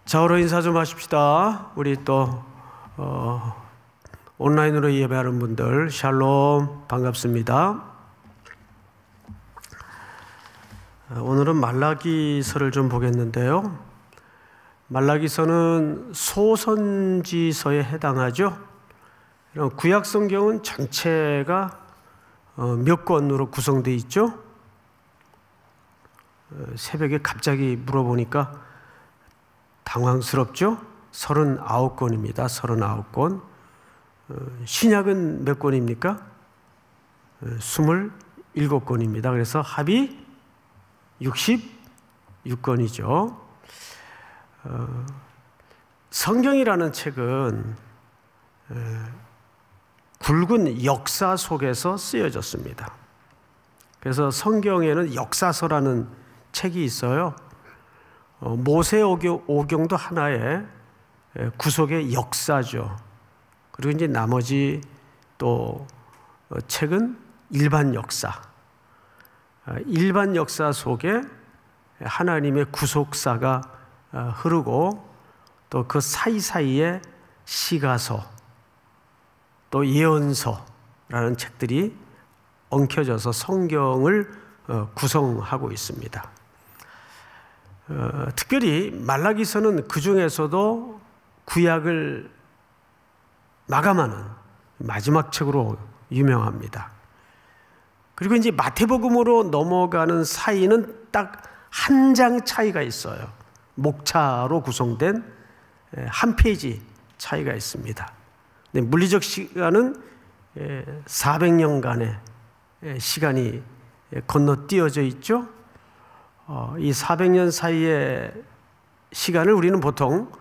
자우로 인사 좀 하십시다. 우리 또 온라인으로 예배하는 분들 샬롬, 반갑습니다. 오늘은 말라기서를 좀 보겠는데요. 말라기서는 소선지서에 해당하죠. 구약 성경은 전체가 몇 권으로 구성되어 있죠. 새벽에 갑자기 물어보니까 당황스럽죠? 39권입니다. 39권. 신약은 몇 권입니까? 27권입니다. 그래서 합이 66권이죠. 성경이라는 책은 굵은 역사 속에서 쓰여졌습니다. 그래서 성경에는 역사서라는 책이 있어요. 모세오경도 하나의 구속의 역사죠. 그리고 이제 나머지 또 책은 일반 역사. 일반 역사 속에 하나님의 구속사가 흐르고 또 그 사이사이에 시가서 또 예언서라는 책들이 엉켜져서 성경을 구성하고 있습니다. 특별히 말라기서는 그 중에서도 구약을 마감하는 마지막 책으로 유명합니다. 그리고 이제 마태복음으로 넘어가는 사이는 딱 한 장 차이가 있어요. 목차로 구성된 한 페이지 차이가 있습니다. 근데 물리적 시간은 400년간의 시간이 건너뛰어져 있죠. 이 400년 사이의 시간을 우리는 보통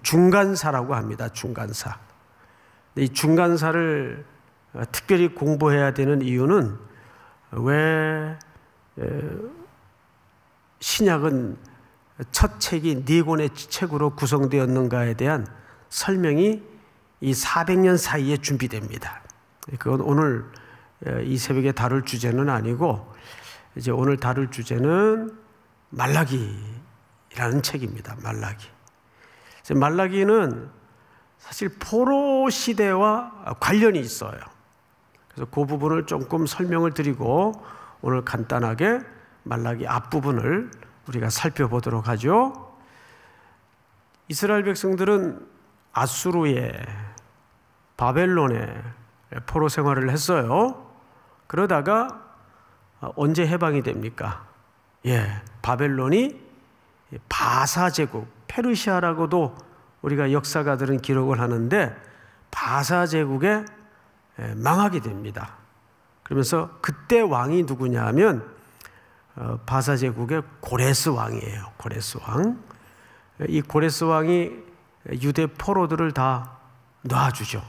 중간사라고 합니다. 중간사. 이 중간사를 특별히 공부해야 되는 이유는 왜 신약은 첫 책이 4권의 책으로 구성되었는가에 대한 설명이 이 400년 사이에 준비됩니다. 그건 오늘 이 새벽에 다룰 주제는 아니고 이제 오늘 다룰 주제는 말라기라는 책입니다. 말라기. 말라기는 사실 포로 시대와 관련이 있어요. 그래서 그 부분을 조금 설명을 드리고 오늘 간단하게 말라기 앞부분을 우리가 살펴보도록 하죠. 이스라엘 백성들은 아수르에 바벨론에 포로 생활을 했어요. 그러다가 언제 해방이 됩니까? 바벨론이 바사 제국, 페르시아라고도 우리가 역사가들은 기록을 하는데 바사 제국에 망하게 됩니다. 그러면서 그때 왕이 누구냐 하면 바사 제국의 고레스 왕이에요. 고레스 왕. 이 고레스 왕이 유대 포로들을 다 놔주죠.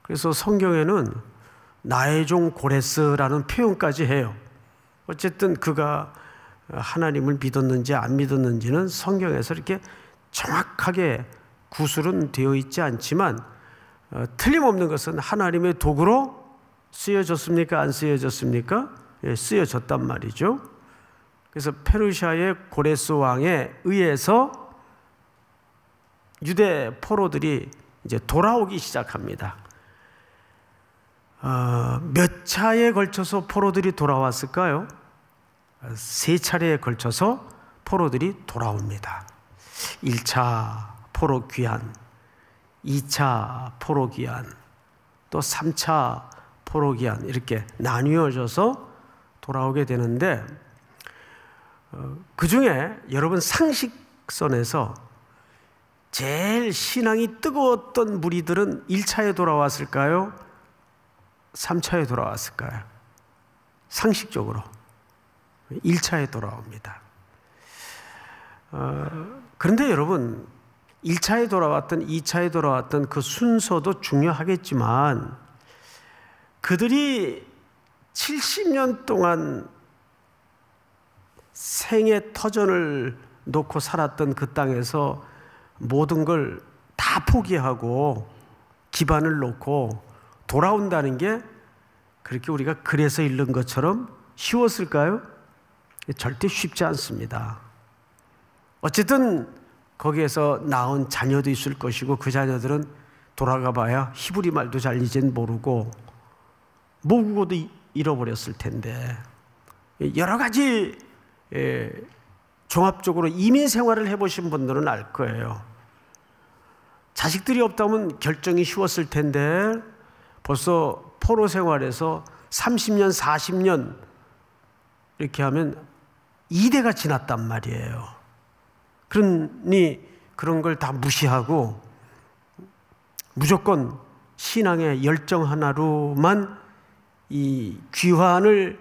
그래서 성경에는 나의 종 고레스라는 표현까지 해요. 어쨌든 그가 하나님을 믿었는지 안 믿었는지는 성경에서 이렇게 정확하게 구술은 되어 있지 않지만 틀림없는 것은 하나님의 도구로 쓰여졌습니까? 안 쓰여졌습니까? 쓰여졌단 말이죠. 그래서 페르시아의 고레스 왕에 의해서 유대 포로들이 이제 돌아오기 시작합니다. 몇 차례에 걸쳐서 포로들이 돌아왔을까요? 3차례에 걸쳐서 포로들이 돌아옵니다. 1차 포로 귀환, 2차 포로 귀환, 또 3차 포로 귀환 이렇게 나뉘어져서 돌아오게 되는데 그 중에 여러분 상식선에서 제일 신앙이 뜨거웠던 무리들은 1차에 돌아왔을까요? 3차에 돌아왔을까요? 상식적으로 1차에 돌아옵니다. 그런데 여러분 1차에 돌아왔던 2차에 돌아왔던 그 순서도 중요하겠지만 그들이 70년 동안 생의 터전을 놓고 살았던 그 땅에서 모든 걸 다 포기하고 기반을 놓고 돌아온다는 게 그렇게 우리가 글에서 읽는 것처럼 쉬웠을까요? 절대 쉽지 않습니다. 어쨌든 거기에서 낳은 자녀도 있을 것이고 그 자녀들은 돌아가 봐야 히브리 말도 잘 이젠 모르고 모국어도 잃어버렸을 텐데 여러 가지 종합적으로 이민 생활을 해보신 분들은 알 거예요. 자식들이 없다면 결정이 쉬웠을 텐데 벌써 포로 생활에서 30년, 40년 이렇게 하면 2대가 지났단 말이에요. 그러니 그런 걸 다 무시하고 무조건 신앙의 열정 하나로만 이 귀환을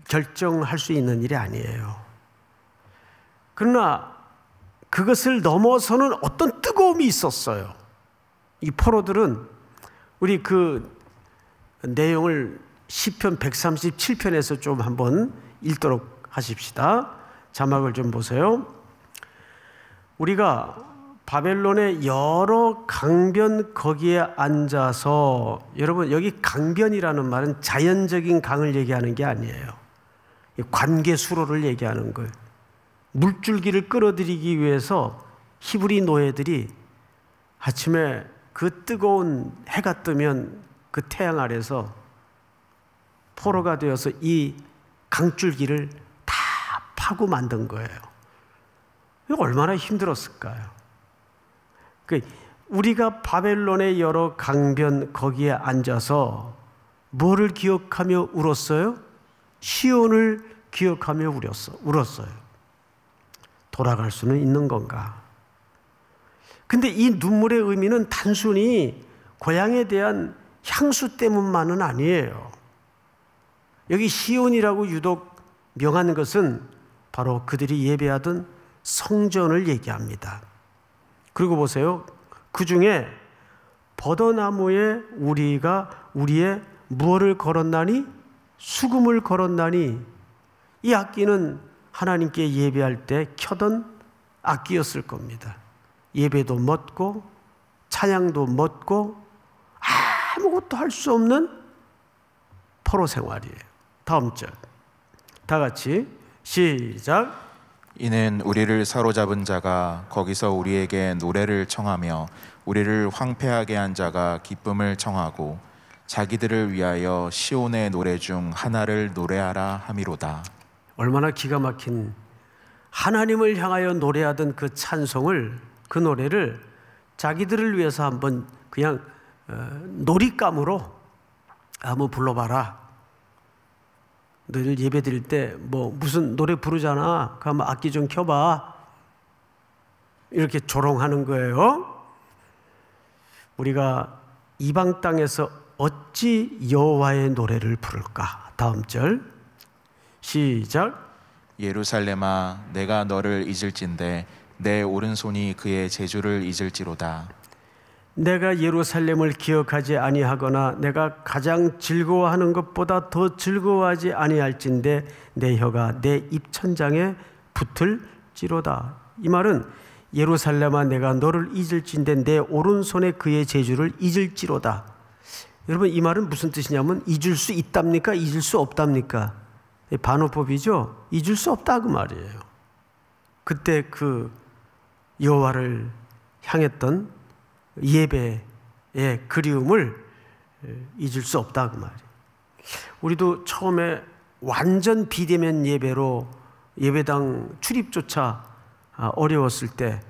결정할 수 있는 일이 아니에요. 그러나 그것을 넘어서는 어떤 뜨거움이 있었어요. 이 포로들은 우리 그 내용을 시편 137편에서 좀 한번 읽도록 하십시다. 자막을 좀 보세요. 우리가 바벨론의 여러 강변 거기에 앉아서, 여러분 여기 강변이라는 말은 자연적인 강을 얘기하는 게 아니에요. 관계 수로를 얘기하는 거예요. 물줄기를 끌어들이기 위해서 히브리 노예들이 아침에 그 뜨거운 해가 뜨면 그 태양 아래서 포로가 되어서 이 강줄기를 다 파고 만든 거예요. 이거 얼마나 힘들었을까요? 우리가 바벨론의 여러 강변 거기에 앉아서 뭐를 기억하며 울었어요? 시온을 기억하며 울었어요. 돌아갈 수는 있는 건가? 근데 이 눈물의 의미는 단순히 고향에 대한 향수 때문만은 아니에요. 여기 시온이라고 유독 명한 것은 바로 그들이 예배하던 성전을 얘기합니다. 그리고 보세요. 그 중에 버더나무에 우리의 무엇을 걸었나니? 수금을 걸었나니? 이 악기는 하나님께 예배할 때 켜던 악기였을 겁니다. 예배도 멋고 찬양도 멋고 아무것도 할 수 없는 포로 생활이에요. 다음 절 다 같이 시작. 이는 우리를 사로잡은 자가 거기서 우리에게 노래를 청하며 우리를 황폐하게 한 자가 기쁨을 청하고 자기들을 위하여 시온의 노래 중 하나를 노래하라 함이로다. 얼마나 기가 막힌, 하나님을 향하여 노래하던 그 찬송을, 그 노래를 자기들을 위해서 한번 그냥 놀잇감으로 한번 불러봐라. 너희들 예배 드릴 때 뭐 무슨 노래 부르잖아. 그러면 악기 좀 켜봐. 이렇게 조롱하는 거예요. 우리가 이방 땅에서 어찌 여호와의 노래를 부를까? 다음 절 시작. 예루살렘아 내가 너를 잊을진대 내 오른손이 그의 제주를 잊을지로다. 내가 예루살렘을 기억하지 아니하거나 내가 가장 즐거워하는 것보다 더 즐거워하지 아니할진대 내 혀가 내 입천장에 붙을지로다. 이 말은 예루살렘아 내가 너를 잊을진대 내 오른손에 그의 제주를 잊을지로다. 여러분 이 말은 무슨 뜻이냐면 잊을 수 있답니까? 잊을 수 없답니까? 반어법이죠. 잊을 수 없다 그 말이에요. 그때 그 여호와를 향했던 예배의 그리움을 잊을 수 없다 그 말이에요. 우리도 처음에 완전 비대면 예배로 예배당 출입조차 어려웠을 때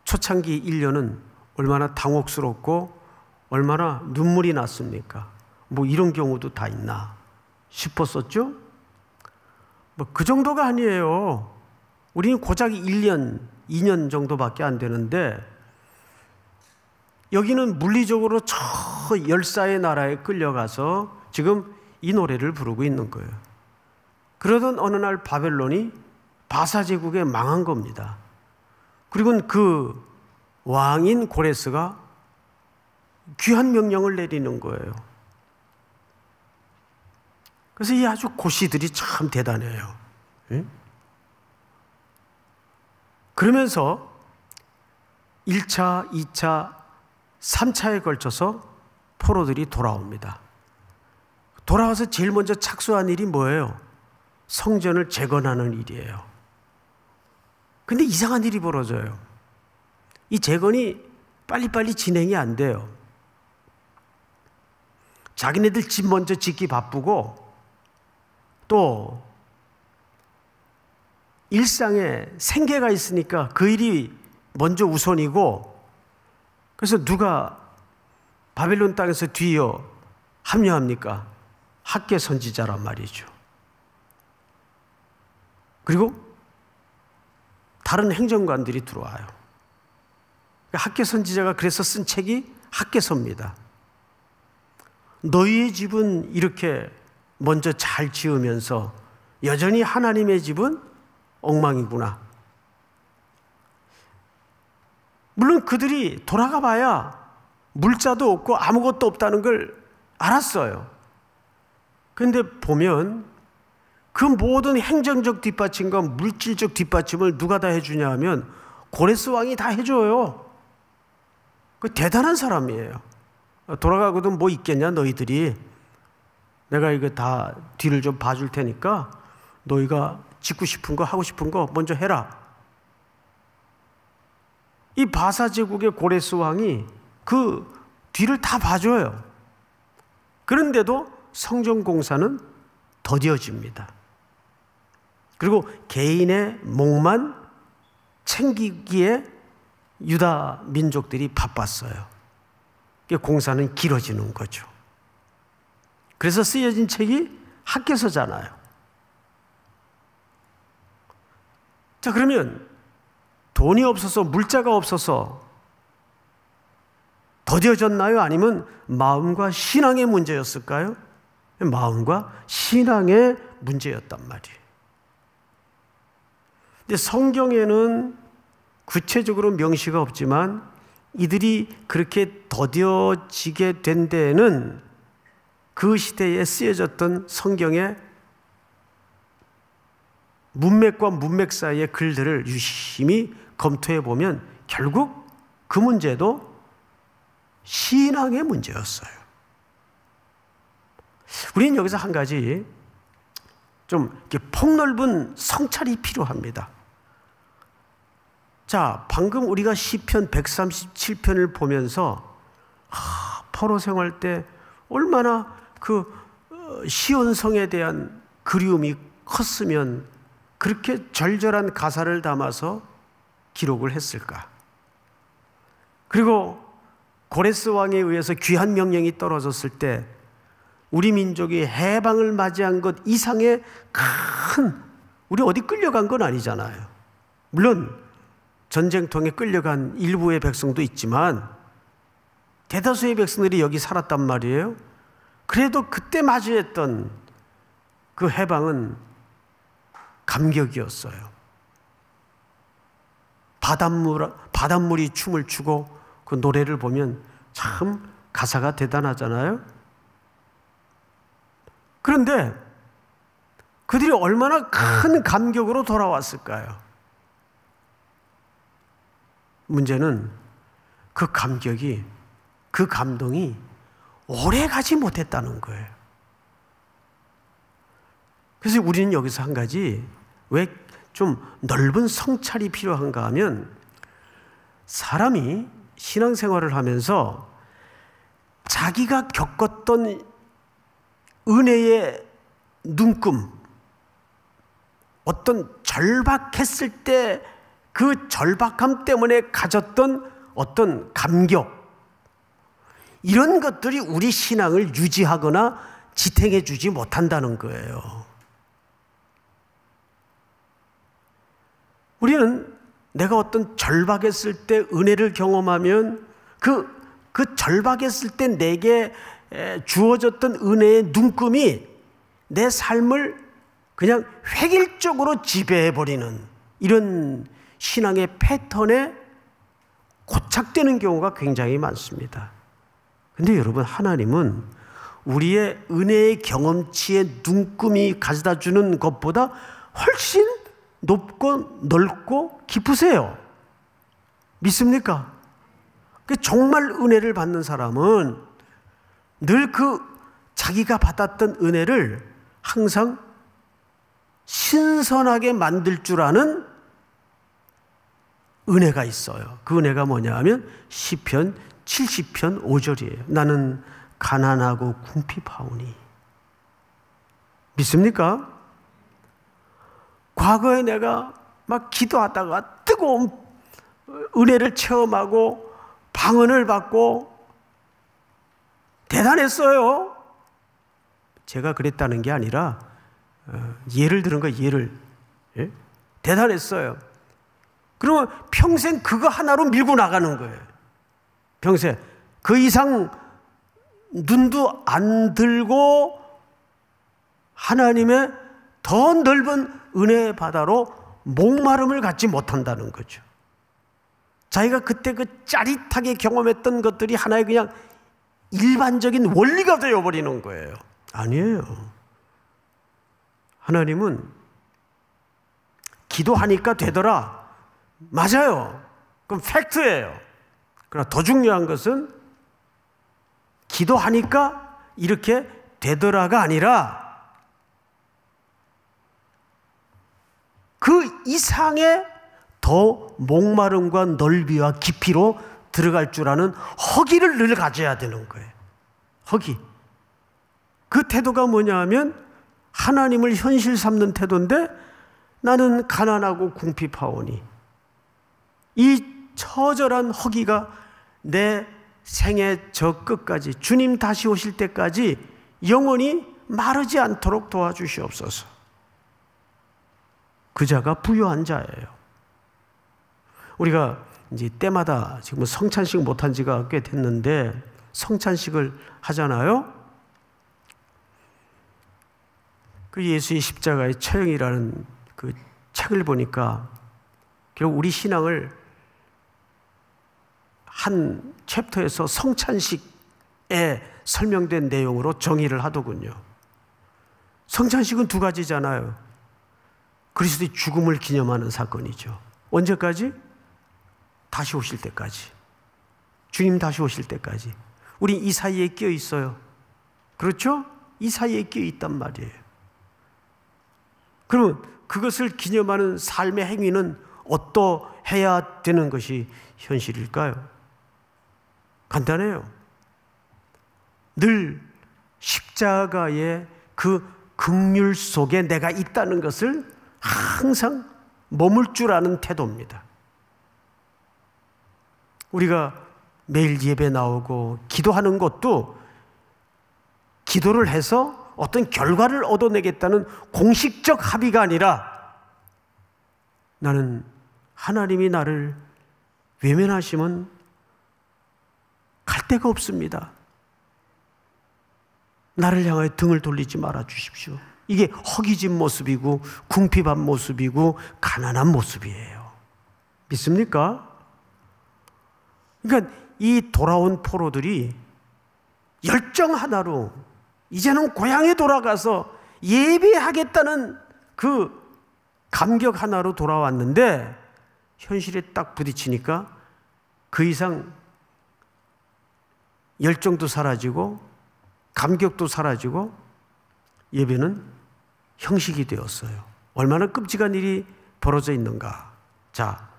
초창기 1년은 얼마나 당혹스럽고 얼마나 눈물이 났습니까? 뭐 이런 경우도 다 있나 싶었었죠? 뭐 그 정도가 아니에요. 우리는 고작 1년, 2년 정도밖에 안 되는데 여기는 물리적으로 저 열사의 나라에 끌려가서 지금 이 노래를 부르고 있는 거예요. 그러던 어느 날 바벨론이 바사 제국에 망한 겁니다. 그리고 그 왕인 고레스가 귀한 명령을 내리는 거예요. 그래서 이 아주 고시들이 참 대단해요. 그러면서 1차, 2차, 3차에 걸쳐서 포로들이 돌아옵니다. 돌아와서 제일 먼저 착수한 일이 뭐예요? 성전을 재건하는 일이에요. 근데 이상한 일이 벌어져요. 이 재건이 빨리빨리 진행이 안 돼요. 자기네들 집 먼저 짓기 바쁘고 또 일상에 생계가 있으니까 그 일이 먼저 우선이고, 그래서 누가 바벨론 땅에서 뒤이어 합류합니까? 학계 선지자란 말이죠. 그리고 다른 행정관들이 들어와요. 학계 선지자가 그래서 쓴 책이 학계서입니다. 너희의 집은 이렇게 먼저 잘 지으면서 여전히 하나님의 집은 엉망이구나. 물론 그들이 돌아가 봐야 물자도 없고 아무것도 없다는 걸 알았어요. 그런데 보면 그 모든 행정적 뒷받침과 물질적 뒷받침을 누가 다 해주냐 하면 고레스 왕이 다 해줘요. 그 대단한 사람이에요. 돌아가거든 뭐 있겠냐 너희들이. 내가 이거 다 뒤를 좀 봐줄 테니까 너희가 짓고 싶은 거 하고 싶은 거 먼저 해라. 이 바사 제국의 고레스 왕이 그 뒤를 다 봐줘요. 그런데도 성전 공사는 더뎌집니다. 그리고 개인의 목만 챙기기에 유다 민족들이 바빴어요. 공사는 길어지는 거죠. 그래서 쓰여진 책이 학계서잖아요. 자, 그러면 돈이 없어서, 물자가 없어서 더뎌졌나요? 아니면 마음과 신앙의 문제였을까요? 마음과 신앙의 문제였단 말이에요. 근데 성경에는 구체적으로 명시가 없지만 이들이 그렇게 더뎌지게 된 데에는 그 시대에 쓰여졌던 성경의 문맥과 문맥 사이의 글들을 유심히 검토해 보면 결국 그 문제도 신앙의 문제였어요. 우리는 여기서 한 가지 좀 이렇게 폭넓은 성찰이 필요합니다. 자, 방금 우리가 시편 137편을 보면서 포로 생활 때 얼마나 그 시온 성에 대한 그리움이 컸으면 그렇게 절절한 가사를 담아서 기록을 했을까? 그리고 고레스 왕에 의해서 귀한 명령이 떨어졌을 때 우리 민족이 해방을 맞이한 것 이상의 큰, 우리 어디 끌려간 건 아니잖아요. 물론 전쟁통에 끌려간 일부의 백성도 있지만 대다수의 백성들이 여기 살았단 말이에요. 그래도 그때 맞이했던 그 해방은 감격이었어요. 바닷물이 춤을 추고 그 노래를 보면 참 가사가 대단하잖아요. 그런데 그들이 얼마나 큰 감격으로 돌아왔을까요? 문제는 그 감격이, 그 감동이 오래 가지 못했다는 거예요. 그래서 우리는 여기서 한 가지, 왜 좀 넓은 성찰이 필요한가 하면, 사람이 신앙생활을 하면서 자기가 겪었던 은혜의 눈금, 어떤 절박했을 때 그 절박함 때문에 가졌던 어떤 감격, 이런 것들이 우리 신앙을 유지하거나 지탱해 주지 못한다는 거예요. 우리는 내가 어떤 절박했을 때 은혜를 경험하면 그 절박했을 때 내게 주어졌던 은혜의 눈금이 내 삶을 그냥 획일적으로 지배해버리는 이런 신앙의 패턴에 고착되는 경우가 굉장히 많습니다. 그런데 여러분, 하나님은 우리의 은혜의 경험치의 눈금이 가져다 주는 것보다 훨씬 높고 넓고 깊으세요. 믿습니까? 정말 은혜를 받는 사람은 늘 그 자기가 받았던 은혜를 항상 신선하게 만들 줄 아는 은혜가 있어요. 그 은혜가 뭐냐 하면 시편 70편 5절이에요. 나는 가난하고 궁핍하오니. 믿습니까? 과거에 내가 막 기도하다가 뜨거운 은혜를 체험하고 방언을 받고 대단했어요. 제가 그랬다는 게 아니라 예를 들은 거예요. 예를. 예? 대단했어요. 그러면 평생 그거 하나로 밀고 나가는 거예요. 평생. 그 이상 눈도 안 들고 하나님의 더 넓은 은혜 바다로 목마름을 갖지 못한다는 거죠. 자기가 그때 그 짜릿하게 경험했던 것들이 하나의 그냥 일반적인 원리가 되어버리는 거예요. 아니에요. 하나님은 기도하니까 되더라. 맞아요. 그건 팩트예요. 그러나 더 중요한 것은 기도하니까 이렇게 되더라가 아니라 그 이상의 더 목마름과 넓이와 깊이로 들어갈 줄 아는 허기를 늘 가져야 되는 거예요. 허기. 그 태도가 뭐냐 하면 하나님을 현실 삼는 태도인데 나는 가난하고 궁핍하오니 이 처절한 허기가 내 생애 저 끝까지 주님 다시 오실 때까지 영원히 마르지 않도록 도와주시옵소서. 그 자가 부유한 자예요. 우리가 이제 때마다 지금 성찬식 못한 지가 꽤 됐는데 성찬식을 하잖아요. 그 예수의 십자가의 처형이라는 그 책을 보니까 결국 우리 신앙을 한 챕터에서 성찬식에 설명된 내용으로 정의를 하더군요. 성찬식은 두 가지잖아요. 그리스도의 죽음을 기념하는 사건이죠. 언제까지? 다시 오실 때까지. 주님 다시 오실 때까지. 우리 이 사이에 끼어 있어요. 그렇죠? 이 사이에 끼어 있단 말이에요. 그러면 그것을 기념하는 삶의 행위는 어떠해야 되는 것이 현실일까요? 간단해요. 늘 십자가의 그 긍휼 속에 내가 있다는 것을 항상 머물 줄 아는 태도입니다. 우리가 매일 예배 나오고 기도하는 것도 기도를 해서 어떤 결과를 얻어내겠다는 공식적 합의가 아니라 나는 하나님이 나를 외면하시면 갈 데가 없습니다. 나를 향하여 등을 돌리지 말아 주십시오. 이게 허기진 모습이고 궁핍한 모습이고 가난한 모습이에요. 믿습니까? 그러니까 이 돌아온 포로들이 열정 하나로 이제는 고향에 돌아가서 예배하겠다는 그 감격 하나로 돌아왔는데 현실에 딱 부딪히니까 그 이상 열정도 사라지고 감격도 사라지고 예배는 형식이 되었어요. 얼마나 끔찍한 일이 벌어져 있는가. 자,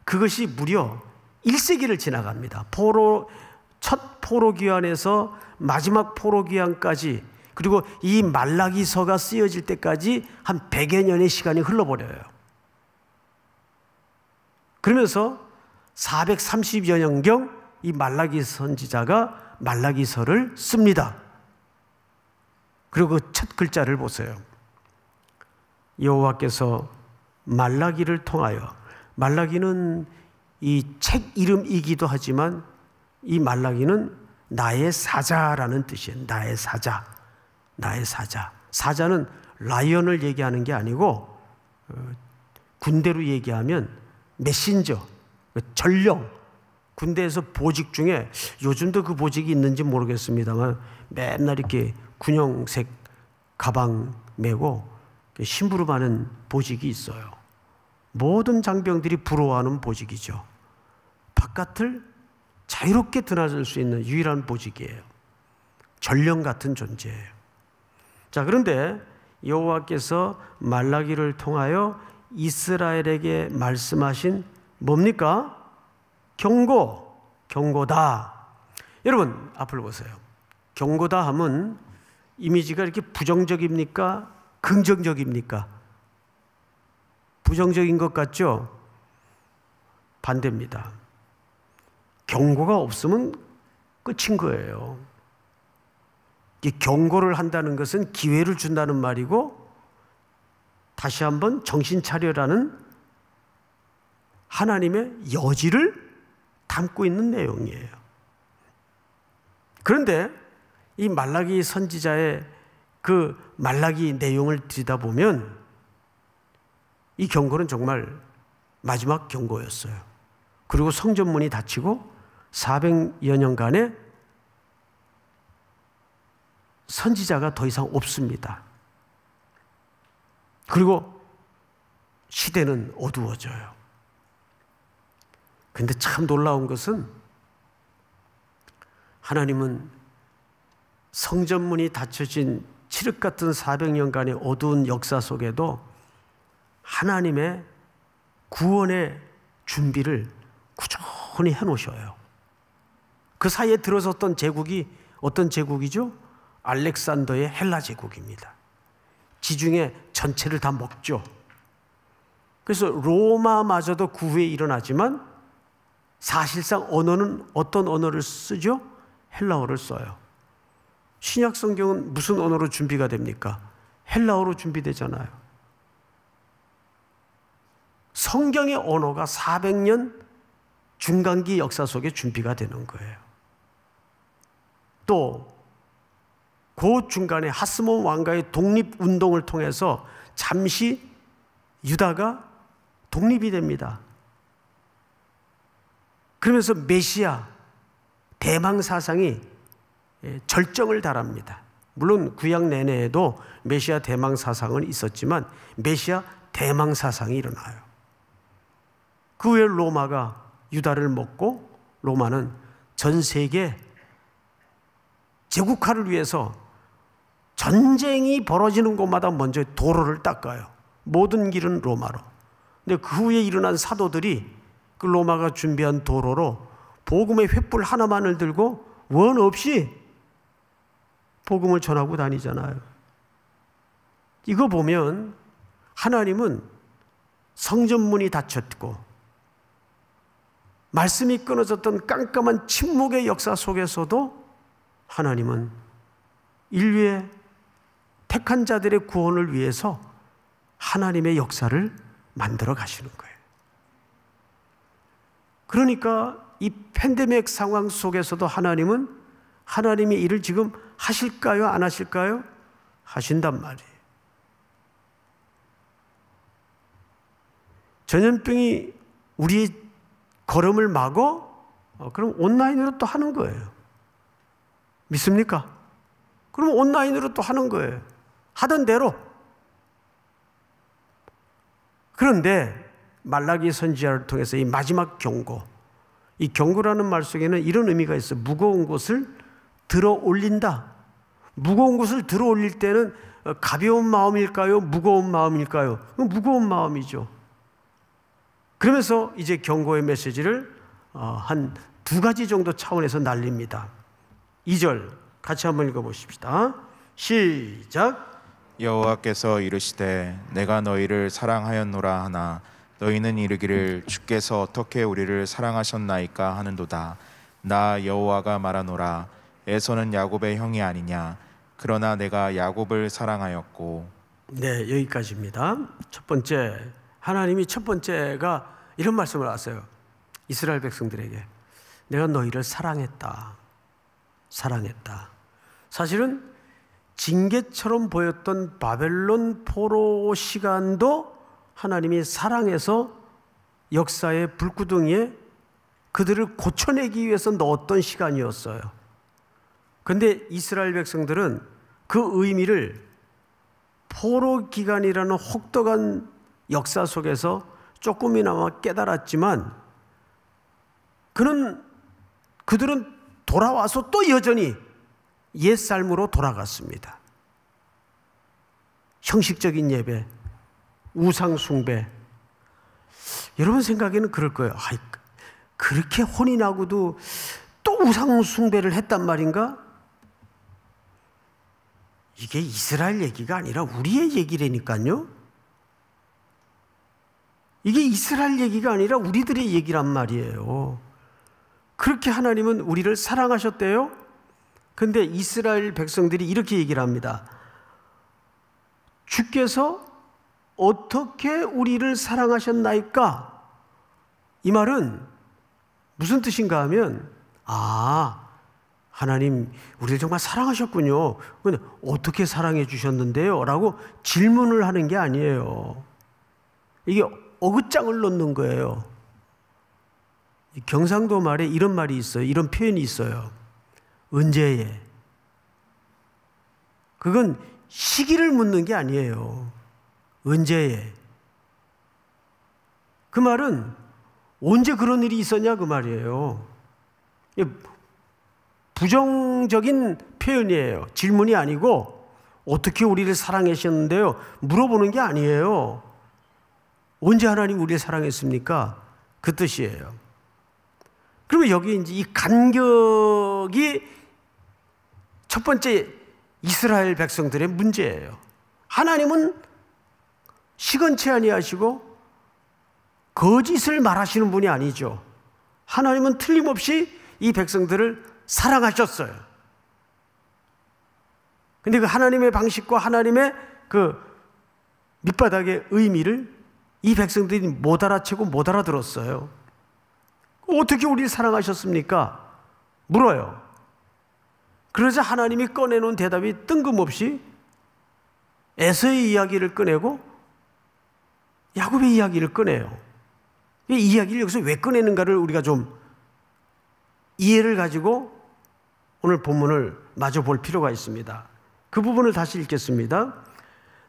그것이 무려 1세기를 지나갑니다. 첫 포로기환에서 마지막 포로기환까지 그리고 이 말라기서가 쓰여질 때까지 한 100여 년의 시간이 흘러버려요. 그러면서 430여 년경 이 말라기 선지자가 말라기서를 씁니다. 그리고 그 첫 글자를 보세요. 여호와께서 말라기를 통하여, 말라기는 이 책 이름이기도 하지만 이 말라기는 나의 사자라는 뜻이에요. 나의 사자. 나의 사자. 사자는 라이언을 얘기하는 게 아니고 군대로 얘기하면 메신저, 전령. 군대에서 보직 중에 요즘도 그 보직이 있는지 모르겠습니다만 맨날 이렇게 군형색 가방 메고 심부름하는 보직이 있어요. 모든 장병들이 부러워하는 보직이죠. 바깥을 자유롭게 드나들 수 있는 유일한 보직이에요. 전령 같은 존재예요. 자, 그런데 여호와께서 말라기를 통하여 이스라엘에게 말씀하신 뭡니까? 경고다. 여러분 앞을 보세요. 경고다 하면 이미지가 이렇게 부정적입니까? 긍정적입니까? 부정적인 것 같죠? 반대입니다. 경고가 없으면 끝인 거예요. 이 경고를 한다는 것은 기회를 준다는 말이고, 다시 한번 정신 차려라는 하나님의 여지를 담고 있는 내용이에요. 그런데 이 말라기 선지자의 그 말라기 내용을 들여다보면 이 경고는 정말 마지막 경고였어요. 그리고 성전문이 닫히고 400여 년간의 선지자가 더 이상 없습니다. 그리고 시대는 어두워져요. 근데 참 놀라운 것은 하나님은 성전문이 닫혀진 칠흑 같은 400년간의 어두운 역사 속에도 하나님의 구원의 준비를 꾸준히 해놓으셔요. 그 사이에 들어섰던 제국이 어떤 제국이죠? 알렉산더의 헬라 제국입니다. 지중해 전체를 다 먹죠. 그래서 로마마저도 그 후에 일어나지만 사실상 언어는 어떤 언어를 쓰죠? 헬라어를 써요. 신약 성경은 무슨 언어로 준비가 됩니까? 헬라어로 준비되잖아요. 성경의 언어가 400년 중간기 역사 속에 준비가 되는 거예요. 또 그 중간에 하스몬 왕가의 독립운동을 통해서 잠시 유다가 독립이 됩니다. 그러면서 메시아 대망 사상이 절정을 달합니다. 물론 구약 내내에도 메시아 대망 사상은 있었지만 메시아 대망 사상이 일어나요. 그 후에 로마가 유다를 먹고 로마는 전 세계 제국화를 위해서 전쟁이 벌어지는 곳마다 먼저 도로를 닦아요. 모든 길은 로마로. 근데 그 후에 일어난 사도들이 그 로마가 준비한 도로로 복음의 횃불 하나만을 들고 원 없이 복음을 전하고 다니잖아요. 이거 보면 하나님은 성전문이 닫혔고 말씀이 끊어졌던 깜깜한 침묵의 역사 속에서도 하나님은 인류의 택한 자들의 구원을 위해서 하나님의 역사를 만들어 가시는 거예요. 그러니까 이 팬데믹 상황 속에서도 하나님은 하나님의 일을 지금 하실까요? 안 하실까요? 하신단 말이에요. 전염병이 우리의 걸음을 막어? 그럼 온라인으로 또 하는 거예요. 믿습니까? 그럼 온라인으로 또 하는 거예요. 하던 대로. 그런데 말라기 선지자를 통해서 이 마지막 경고, 이 경고라는 말 속에는 이런 의미가 있어요. 무거운 것을 들어 올린다. 무거운 것을 들어 올릴 때는 가벼운 마음일까요? 무거운 마음일까요? 무거운 마음이죠. 그러면서 이제 경고의 메시지를 한 두 가지 정도 차원에서 날립니다. 2절 같이 한번 읽어보십시다. 시작. 여호와께서 이르시되 내가 너희를 사랑하였노라 하나 너희는 이르기를 주께서 어떻게 우리를 사랑하셨나이까 하는도다. 나 여호와가 말하노라 에서는 야곱의 형이 아니냐 그러나 내가 야곱을 사랑하였고. 네, 여기까지입니다. 첫 번째, 하나님이 첫 번째가 이런 말씀을 하세요. 이스라엘 백성들에게 내가 너희를 사랑했다. 사랑했다. 사실은 징계처럼 보였던 바벨론 포로 시간도 하나님이 사랑해서 역사의 불구덩이에 그들을 고쳐내기 위해서 넣었던 시간이었어요. 그런데 이스라엘 백성들은 그 의미를 포로 기간이라는 혹독한 역사 속에서 조금이나마 깨달았지만 그들은 돌아와서 또 여전히 옛 삶으로 돌아갔습니다. 형식적인 예배, 우상 숭배. 여러분 생각에는 그럴 거예요. 아이, 그렇게 혼이 나고도 또 우상 숭배를 했단 말인가? 이게 이스라엘 얘기가 아니라 우리의 얘기라니까요. 이게 이스라엘 얘기가 아니라 우리들의 얘기란 말이에요. 그렇게 하나님은 우리를 사랑하셨대요. 근데 이스라엘 백성들이 이렇게 얘기를 합니다. 주께서 어떻게 우리를 사랑하셨나이까? 이 말은 무슨 뜻인가 하면, 하나님 우리를 정말 사랑하셨군요. 근데 어떻게 사랑해 주셨는데요? 라고 질문을 하는 게 아니에요. 이게 어긋장을 놓는 거예요. 경상도 말에 이런 말이 있어요. 이런 표현이 있어요. 언제에. 그건 시기를 묻는 게 아니에요. 언제에. 그 말은 언제 그런 일이 있었냐 그 말이에요. 부정적인 표현이에요. 질문이 아니고 어떻게 우리를 사랑하셨는데요? 물어보는 게 아니에요. 언제 하나님 우리를 사랑했습니까? 그 뜻이에요. 그러면 여기 이제 이 간격이 첫 번째 이스라엘 백성들의 문제예요. 하나님은 시건치 아니하시고 거짓을 말하시는 분이 아니죠. 하나님은 틀림없이 이 백성들을 사랑하셨어요. 근데 그 하나님의 방식과 하나님의 그 밑바닥의 의미를 이 백성들이 못 알아채고 못 알아들었어요. 어떻게 우리를 사랑하셨습니까? 물어요. 그러자 하나님이 꺼내놓은 대답이 뜬금없이 에서의 이야기를 꺼내고 야곱의 이야기를 꺼내요. 이 이야기를 여기서 왜 꺼내는가를 우리가 좀 이해를 가지고 오늘 본문을 마저 볼 필요가 있습니다. 그 부분을 다시 읽겠습니다.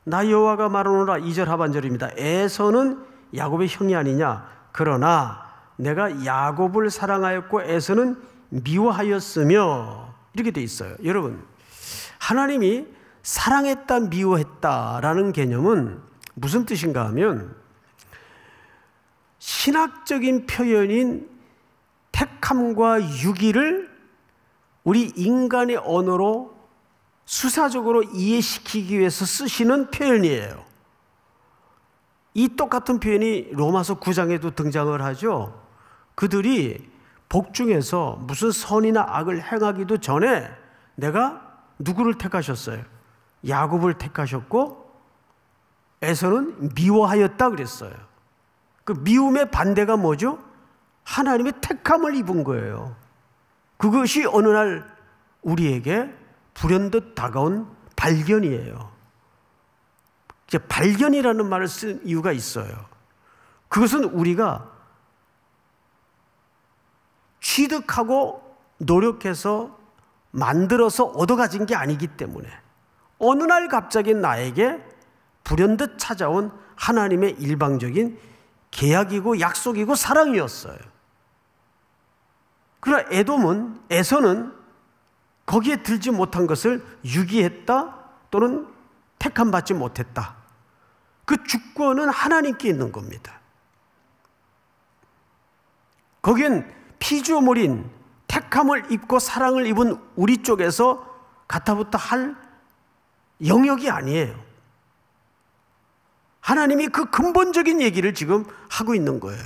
나 여호와가 말하노라. 2절 하반절입니다. 에서는 야곱의 형이 아니냐. 그러나 내가 야곱을 사랑하였고 에서는 미워하였으며, 이렇게 돼 있어요. 여러분, 하나님이 사랑했다 미워했다라는 개념은 무슨 뜻인가 하면 신학적인 표현인 택함과 유기를 우리 인간의 언어로 수사적으로 이해시키기 위해서 쓰시는 표현이에요. 이 똑같은 표현이 로마서 9장에도 등장을 하죠. 그들이 복중에서 무슨 선이나 악을 행하기도 전에 내가 누구를 택하셨어요? 야곱을 택하셨고 에서는 미워하였다 그랬어요. 그 미움의 반대가 뭐죠? 하나님의 택함을 입은 거예요. 그것이 어느 날 우리에게 불현듯 다가온 발견이에요. 이제 발견이라는 말을 쓴 이유가 있어요. 그것은 우리가 취득하고 노력해서 만들어서 얻어가진 게 아니기 때문에 어느 날 갑자기 나에게 불현듯 찾아온 하나님의 일방적인 계약이고 약속이고 사랑이었어요. 그러나 에서는 거기에 들지 못한 것을 유기했다 또는 택함받지 못했다. 그 주권은 하나님께 있는 겁니다. 거기엔 피조물인 택함을 입고 사랑을 입은 우리 쪽에서 가타부터 할 영역이 아니에요. 하나님이 그 근본적인 얘기를 지금 하고 있는 거예요.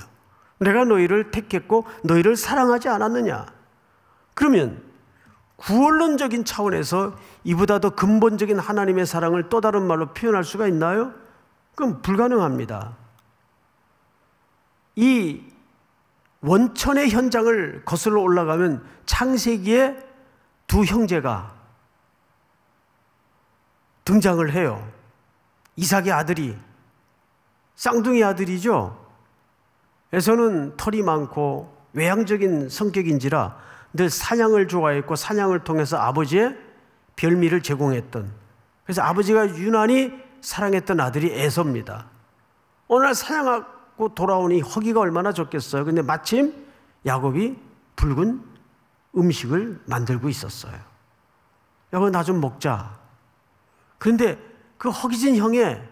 내가 너희를 택했고 너희를 사랑하지 않았느냐? 그러면 구원론적인 차원에서 이보다 더 근본적인 하나님의 사랑을 또 다른 말로 표현할 수가 있나요? 그럼 불가능합니다. 이 원천의 현장을 거슬러 올라가면 창세기에 두 형제가 등장을 해요. 이삭의 아들이 쌍둥이 아들이죠. 에서는 털이 많고 외향적인 성격인지라 늘 사냥을 좋아했고 사냥을 통해서 아버지의 별미를 제공했던, 그래서 아버지가 유난히 사랑했던 아들이 에서입니다. 어느 날 사냥하고 돌아오니 허기가 얼마나 좋겠어요. 근데 마침 야곱이 붉은 음식을 만들고 있었어요. 야곱, 나 좀 먹자. 그런데 그 허기진 형의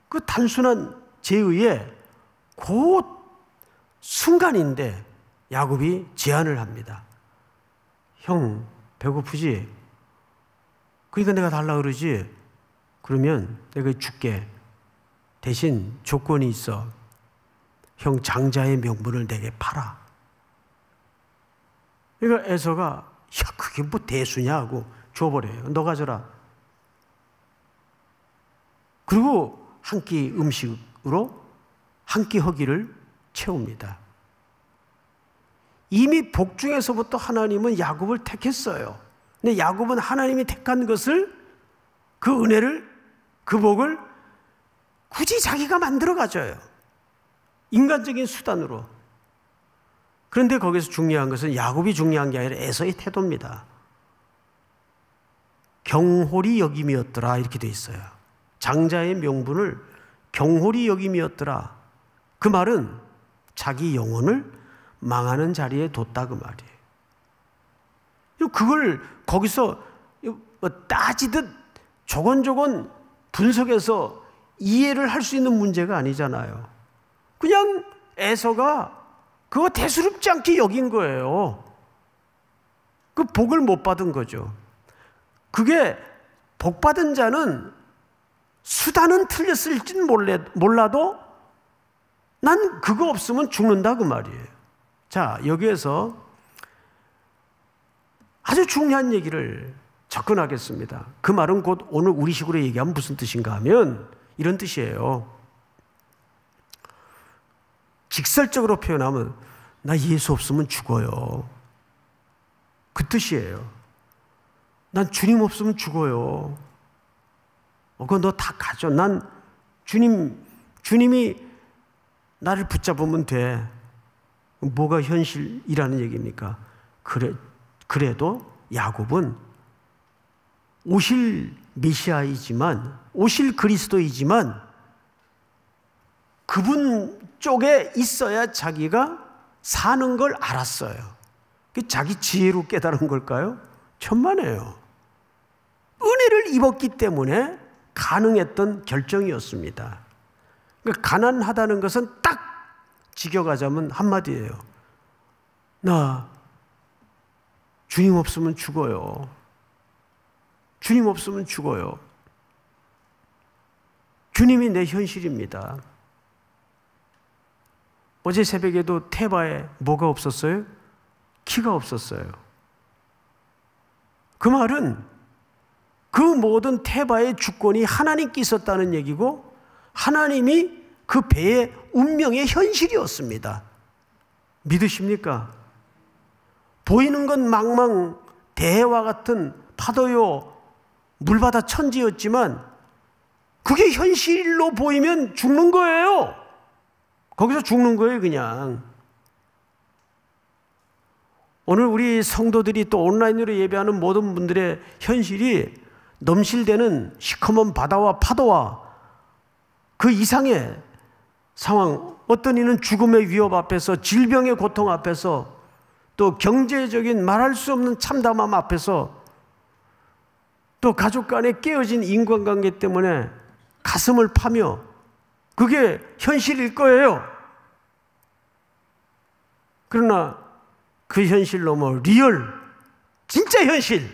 그 단순한 제의에 곧 순간인데 야곱이 제안을 합니다. 형, 배고프지? 그러니까 내가 달라 그러지? 그러면 내가 줄게. 대신 조건이 있어. 형 장자의 명분을 내게 팔아. 그러니까 에서가 야, 그게 뭐 대수냐 하고 줘버려요. 너 가져라. 그리고 한 끼 음식으로 한 끼 허기를 채웁니다. 이미 복중에서부터 하나님은 야곱을 택했어요. 근데 야곱은 하나님이 택한 것을, 그 은혜를, 그 복을 굳이 자기가 만들어 가져요. 인간적인 수단으로. 그런데 거기서 중요한 것은 야곱이 중요한 게 아니라 에서의 태도입니다. 경홀히 여김이었더라 이렇게 돼 있어요. 장자의 명분을 경홀히 여김이었더라. 그 말은 자기 영혼을 망하는 자리에 뒀다 그 말이에요. 그걸 거기서 따지듯 조곤조곤 분석해서 이해를 할 수 있는 문제가 아니잖아요. 그냥 에서가 그거 대수롭지 않게 여긴 거예요. 그 복을 못 받은 거죠. 그게 복 받은 자는 수단은 틀렸을지는 몰라도 난 그거 없으면 죽는다 그 말이에요. 자, 여기에서 아주 중요한 얘기를 접근하겠습니다. 그 말은 곧 오늘 우리식으로 얘기하면 무슨 뜻인가 하면 이런 뜻이에요. 직설적으로 표현하면 나 예수 없으면 죽어요. 그 뜻이에요. 난 주님 없으면 죽어요. 그거 너 다 가져. 난 주님이 나를 붙잡으면 돼. 뭐가 현실이라는 얘기입니까? 그래도 야곱은 오실 메시아이지만, 오실 그리스도이지만 그분 쪽에 있어야 자기가 사는 걸 알았어요. 자기 지혜로 깨달은 걸까요? 천만에요. 은혜를 입었기 때문에 가능했던 결정이었습니다. 그러니까 가난하다는 것은 딱 직역하자면 한마디예요. 나 주님 없으면 죽어요. 주님 없으면 죽어요. 주님이 내 현실입니다. 어제 새벽에도 테바에 뭐가 없었어요? 키가 없었어요. 그 말은 그 모든 테바의 주권이 하나님께 있었다는 얘기고 하나님이 그 배의 운명의 현실이었습니다. 믿으십니까? 보이는 건 망망 대해와 같은 파도요 물바다 천지였지만 그게 현실로 보이면 죽는 거예요. 거기서 죽는 거예요, 그냥. 오늘 우리 성도들이 또 온라인으로 예배하는 모든 분들의 현실이 넘실대는 시커먼 바다와 파도와 그 이상의 상황, 어떤 이는 죽음의 위협 앞에서, 질병의 고통 앞에서, 또 경제적인 말할 수 없는 참담함 앞에서, 또 가족 간에 깨어진 인간관계 때문에 가슴을 파며 그게 현실일 거예요. 그러나 그 현실 넘어 리얼, 진짜 현실은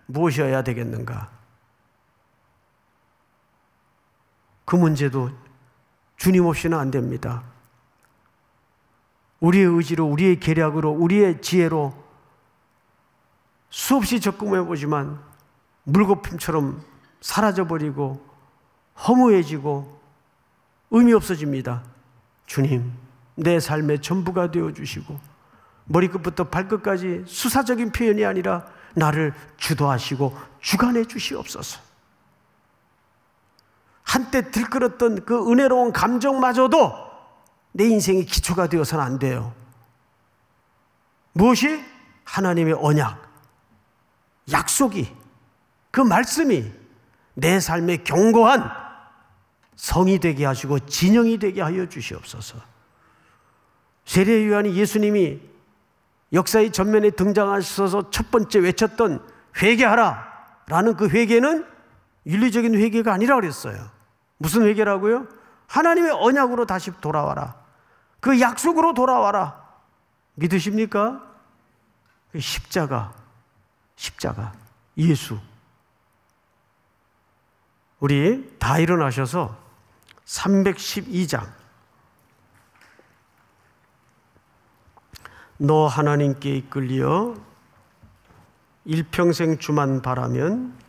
무엇이어야 되겠는가? 그 문제도 주님 없이는 안 됩니다. 우리의 의지로, 우리의 계략으로, 우리의 지혜로 수없이 접근해보지만 물거품처럼 사라져버리고 허무해지고 의미 없어집니다. 주님, 내 삶의 전부가 되어주시고 머리끝부터 발끝까지 수사적인 표현이 아니라 나를 주도하시고 주관해 주시옵소서. 한때 들끓었던 그 은혜로운 감정마저도 내 인생의 기초가 되어서는 안 돼요. 무엇이? 하나님의 언약, 약속이, 그 말씀이 내 삶의 견고한 성이 되게 하시고 진영이 되게 하여 주시옵소서. 세례 요한이 예수님이 역사의 전면에 등장하셔서 첫 번째 외쳤던 회개하라 라는 그 회개는 윤리적인 회개가 아니라 그랬어요. 무슨 회개라고요? 하나님의 언약으로 다시 돌아와라. 그 약속으로 돌아와라. 믿으십니까? 십자가, 예수. 우리 다 일어나셔서 312장. 너 하나님께 이끌려 일평생 주만 바라면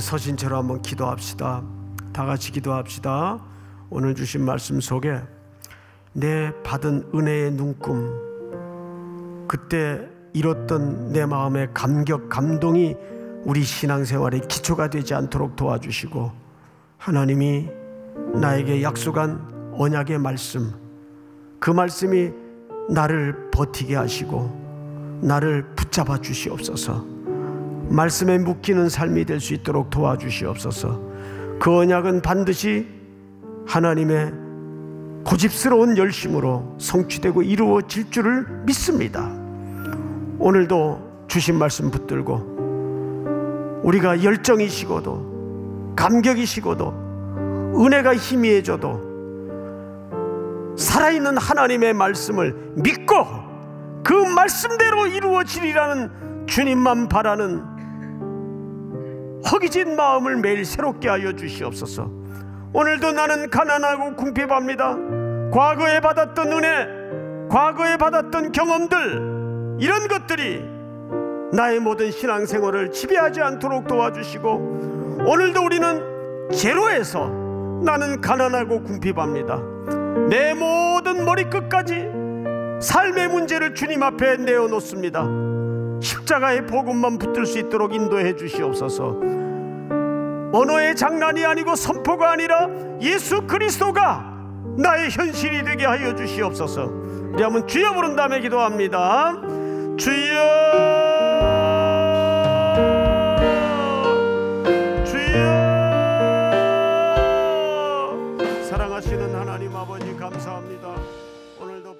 서신처럼 한번 기도합시다. 다 같이 기도합시다. 오늘 주신 말씀 속에 내 받은 은혜의 눈금, 그때 잃었던 내 마음의 감격, 감동이 우리 신앙생활의 기초가 되지 않도록 도와주시고, 하나님이 나에게 약속한 언약의 말씀, 그 말씀이 나를 버티게 하시고 나를 붙잡아 주시옵소서. 말씀에 묶이는 삶이 될 수 있도록 도와주시옵소서. 그 언약은 반드시 하나님의 고집스러운 열심으로 성취되고 이루어질 줄을 믿습니다. 오늘도 주신 말씀 붙들고 우리가 열정이시고도 감격이시고도 은혜가 희미해져도 살아있는 하나님의 말씀을 믿고 그 말씀대로 이루어지리라는 주님만 바라는 허기진 마음을 매일 새롭게 하여 주시옵소서. 오늘도 나는 가난하고 궁핍합니다. 과거에 받았던 은혜, 과거에 받았던 경험들, 이런 것들이 나의 모든 신앙생활을 지배하지 않도록 도와주시고, 오늘도 우리는 제로에서 나는 가난하고 궁핍합니다. 내 모든 머리끝까지 삶의 문제를 주님 앞에 내어놓습니다. 십자가의 복음만 붙들 수 있도록 인도해 주시옵소서. 언어의 장난이 아니고 선포가 아니라 예수 그리스도가 나의 현실이 되게 하여 주시옵소서. 우리 한번 주여 부른 다음에 기도합니다. 주여. 아버지 감사합니다. 오늘도